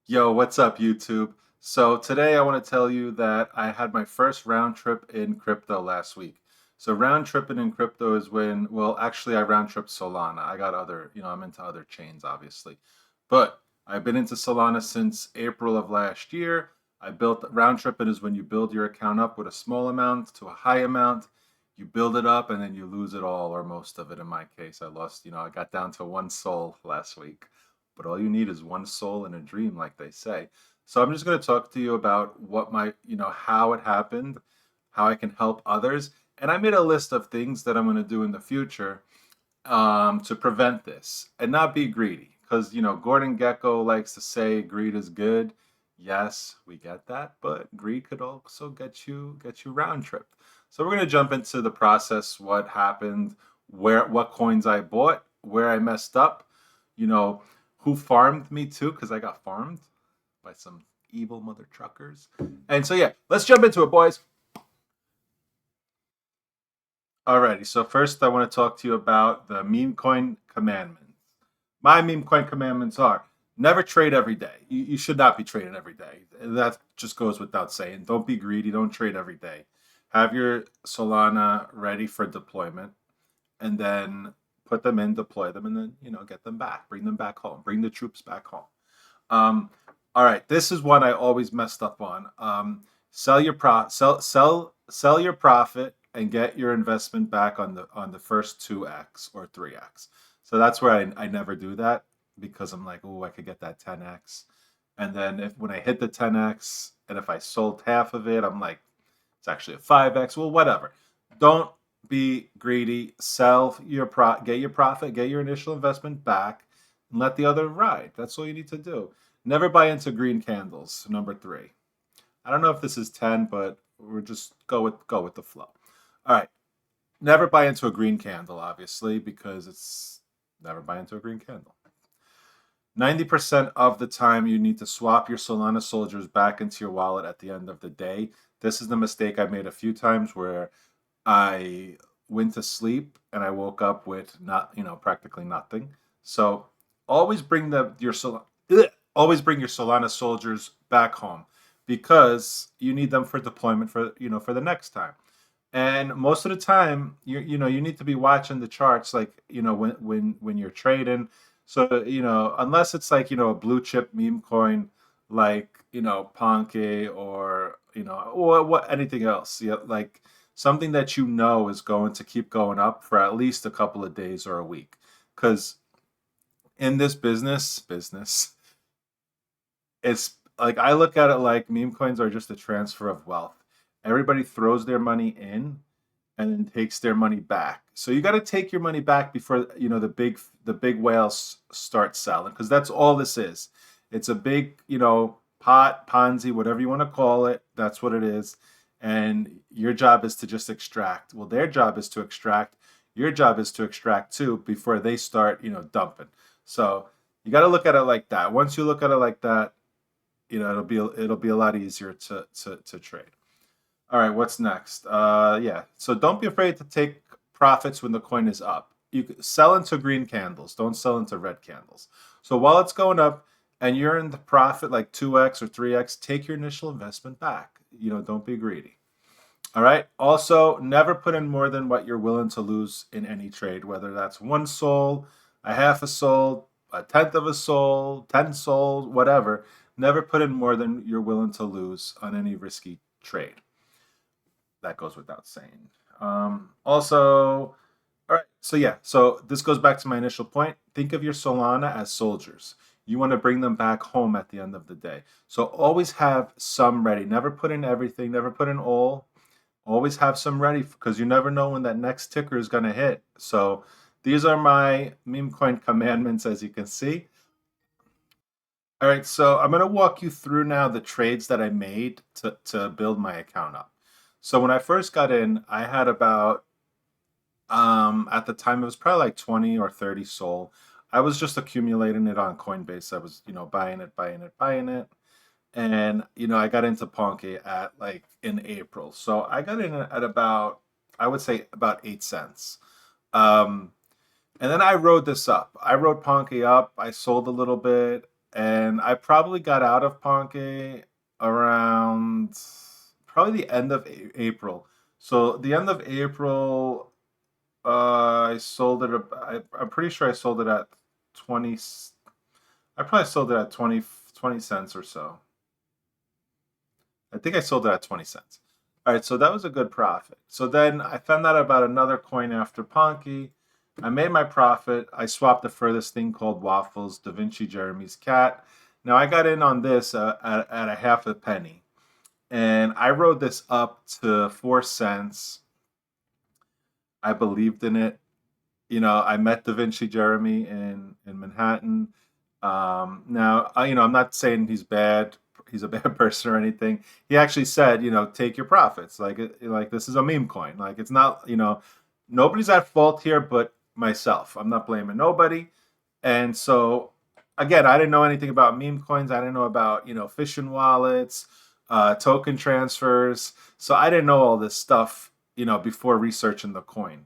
Yo, what's up, YouTube? So today I want to tell you that I had my first round trip in crypto last week. So round tripping in crypto is when, well, actually I round trip Solana. I got other, I'm into other chains, obviously. But I've been into Solana since April of last year. I built round tripping is when you build your account up with a small amount to a high amount. You build it up and then you lose it all or most of it. In my case, I lost, I got down to one soul last week, but all you need is one soul and a dream, like they say. So I'm just going to talk to you about what how it happened, how I can help others. And I made a list of things that I'm going to do in the future to prevent this and not be greedy. Because, Gordon Gecko likes to say greed is good. Yes, we get that, but greed could also get you round tripped. So we're going to jump into the process, what happened, what coins I bought, where I messed up, you know, who farmed me too, because I got farmed by some evil mother truckers. And so yeah, let's jump into it, boys. Alrighty, so first I want to talk to you about the Mcoin Commandments. My Mcoin Commandments are never trade every day. You should not be trading every day. That just goes without saying. Don't be greedy. Don't trade every day. Have your Solana ready for deployment and then put them in, deploy them, and then, get them back. Bring them back home. Bring the troops back home. Um, all right, this is one I always messed up on. Sell your profit and get your investment back on the first 2x or 3x. So that's where I never do that because I'm like, oh, I could get that 10x. And then if when I hit the 10x and if I sold half of it, I'm like, it's actually a 5x. Well, whatever. Don't be greedy. Get your profit, get your initial investment back, and let the other ride. That's all you need to do. Never buy into green candles. Number three. I don't know if this is 10, but we're just go with the flow. All right. Never buy into a green candle, obviously, because it's never buy into a green candle. 90% of the time, you need to swap your Solana soldiers back into your wallet at the end of the day. This is the mistake I made a few times where I went to sleep and I woke up with practically nothing. So always bring always bring your Solana soldiers back home because you need them for deployment for the next time. And most of the time, you need to be watching the charts, like when you're trading. So unless it's like a blue chip meme coin, like Ponke or what anything else, yeah, like something that is going to keep going up for at least a couple of days or a week, because in this business, it's like I look at it like meme coins are just a transfer of wealth. Everybody throws their money in and then takes their money back. So you got to take your money back before the big whales start selling, because that's all this is. It's a big pot Ponzi, whatever you want to call it. That's what it is. And your job is to just extract. Well, their job is to extract. Your job is to extract too before they start dumping. So you got to look at it like that. Once you look at it like that, it'll be a lot easier to trade. All right, what's next? Yeah. So don't be afraid to take profits when the coin is up. You sell into green candles. Don't sell into red candles. So while it's going up and you're in the profit like 2x or 3x, take your initial investment back. Don't be greedy. All right. Also, never put in more than what you're willing to lose in any trade, whether that's one soul, a half a soul, a tenth of a soul, 10 souls, whatever. Never put in more than you're willing to lose on any risky trade. That goes without saying. Also, all right. So yeah. So this goes back to my initial point. Think of your Solana as soldiers. You want to bring them back home at the end of the day. So always have some ready. Never put in everything. Never put in all. Always have some ready because you never know when that next ticker is going to hit. So these are my meme coin commandments, as you can see. All right, so I'm going to walk you through now the trades that I made to build my account up. So when I first got in, I had about at the time it was probably like 20 or 30 Sol. I was just accumulating it on Coinbase. I was, buying it, buying it, buying it. And I got into Ponke at like in April. So I got in at about, I would say about 8 cents. Um and then I rode this up. I rode Ponke up. I sold a little bit, and I probably got out of Ponke around probably the end of April. So the end of April, I sold it. I'm pretty sure I sold it at 20. I probably sold it at 20 cents or so. I think I sold it at 20 cents. All right, so that was a good profit. So then I found out about another coin after Ponky. I made my profit. I swapped the furthest thing called Waffles, Da Vinci Jeremy's cat. Now I got in on this at a half a penny, and I rode this up to 4 cents. I believed in it. I met Da Vinci Jeremy in Manhattan. Now, I'm not saying he's bad. He's a bad person or anything. He actually said, take your profits. Like this is a meme coin. Like it's not, nobody's at fault here but myself. I'm not blaming nobody. And so, again, I didn't know anything about meme coins. I didn't know about, phishing wallets, token transfers. So I didn't know all this stuff, before researching the coin.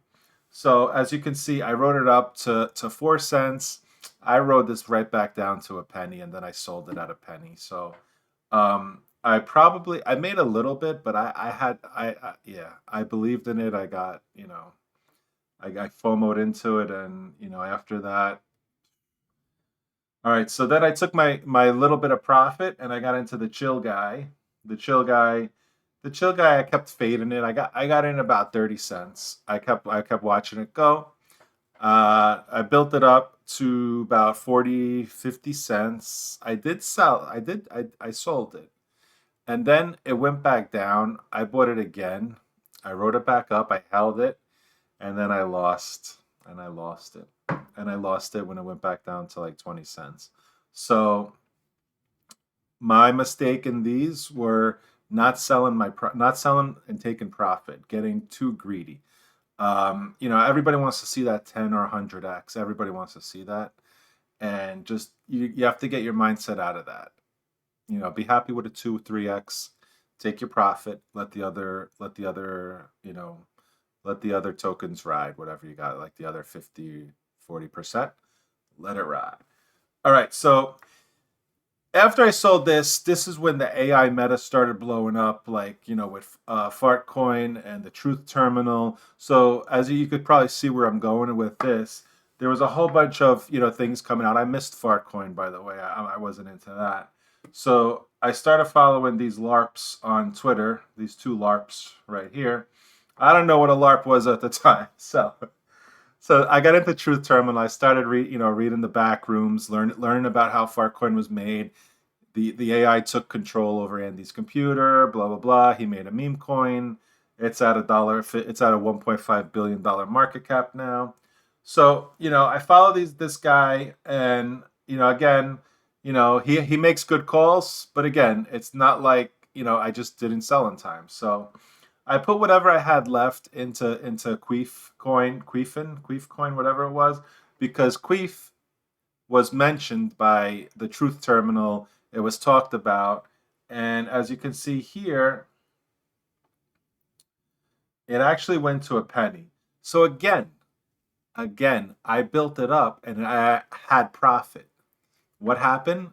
So as you can see, I wrote it up to 4 cents. I wrote this right back down to a penny, and then I sold it at a penny. So I made a little bit, but yeah, I believed in it. I got, I FOMO'd into it, and after that, all right. So then I took my little bit of profit, and I got into the chill guy. The chill guy, the chill guy. I kept fading it. I got in about 30 cents. I kept watching it go. I built it up to about 40, 50 cents. I did sell. I sold it. And then it went back down. I bought it again. I wrote it back up. I held it, and then I lost, and I lost it, and I lost it when it went back down to like 20 cents. So my mistake in these were not selling and taking profit, getting too greedy. Everybody wants to see that 10 or 100x. Everybody wants to see that, and just you have to get your mindset out of that. Be happy with a 2, 3x. Take your profit. Let the other tokens ride. Whatever you got, like the other 50, 40%. Let it ride. All right. So after I sold this is when the AI meta started blowing up, like, with Fartcoin and the Truth Terminal. So as you could probably see where I'm going with this, there was a whole bunch of, things coming out. I missed Fartcoin, by the way. I wasn't into that. So I started following these LARPs on Twitter, these two LARPs right here. I don't know what a LARP was at the time. So I got into Truth Terminal. I started reading the back rooms, learning about how Fartcoin was made. The AI took control over Andy's computer. Blah blah blah. He made a meme coin. It's at a dollar. It's at a $1.5 billion market cap now. So I follow this guy, and again, he makes good calls, but again, it's not like I just didn't sell in time. So I put whatever I had left into Queef coin, whatever it was, because Queef was mentioned by the Truth Terminal. It was talked about, and as you can see here, it actually went to a penny. So again, I built it up and I had profit. What happened?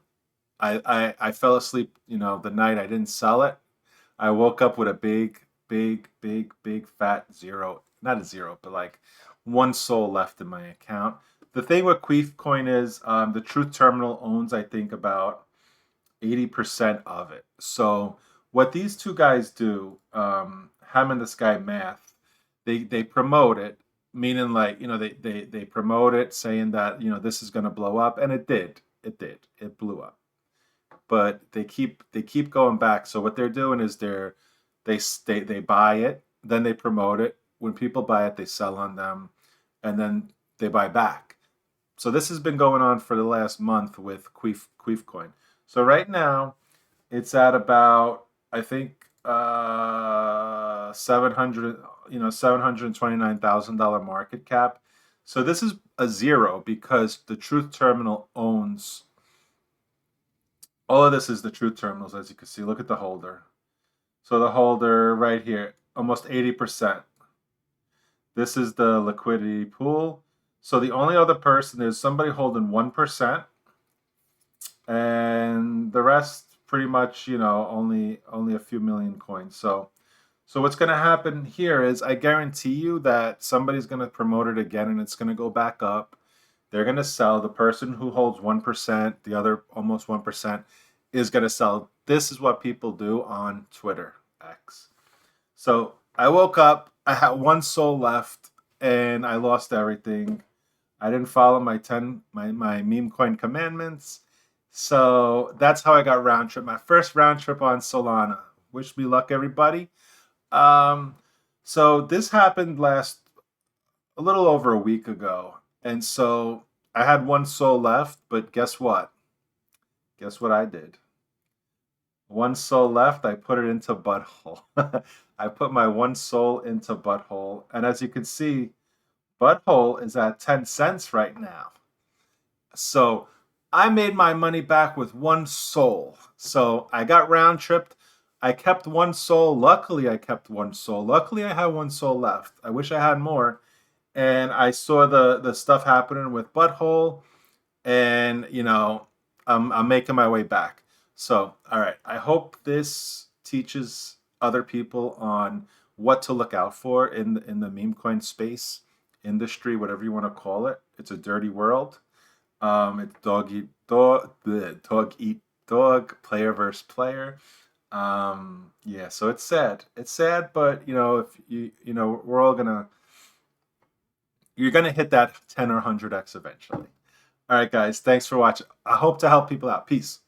I fell asleep, the night I didn't sell it. I woke up with a big fat zero. Not a zero, but like one soul left in my account. The thing with Queef Coin is the Truth Terminal owns, I think, about 80% of it. So what these two guys do, Ham and this guy Math, they promote it, meaning like they promote it saying that this is going to blow up, and it blew up, but they keep going back. So what they're doing is they buy it, then they promote it. When people buy it, they sell on them, and then they buy back. So this has been going on for the last month with Queef Coin. So right now, it's at about, I think, 729,000 market cap. So this is a zero because the Truth Terminal owns all of this. Is the Truth Terminals, as you can see. Look at the holder. So the holder right here, almost 80%. This is the liquidity pool. So the only other person is somebody holding 1%. and the rest pretty much, only a few million coins. So what's going to happen here is I guarantee you that somebody's going to promote it again and it's going to go back up. They're going to sell. The person who holds 1%, the other almost 1%, is going to sell. This is what people do on Twitter X. So I woke up, I had one soul left, and I lost everything. I didn't follow my meme coin commandments. So that's how I got round trip. My first round trip on Solana. Wish me luck, everybody. Um, so this happened a little over a week ago. And so I had one soul left, but guess what? Guess what I did? One soul left, I put it into Butthole. I put my one soul into Butthole. And as you can see, Butthole is at 10 cents right now. So I made my money back with one soul. So I got round tripped. I kept one soul. Luckily, I kept one soul. Luckily, I had one soul left. I wish I had more. And I saw the stuff happening with Butthole, and I'm making my way back. So, all right. I hope this teaches other people on what to look out for in the meme coin space industry, whatever you want to call it. It's a dirty world. It's dog eat dog, bleh, dog eat dog, player versus player. Yeah, so it's sad. It's sad, but if we're all gonna you're gonna hit that 10 or 100x eventually. All right, guys, thanks for watching. I hope to help people out. Peace.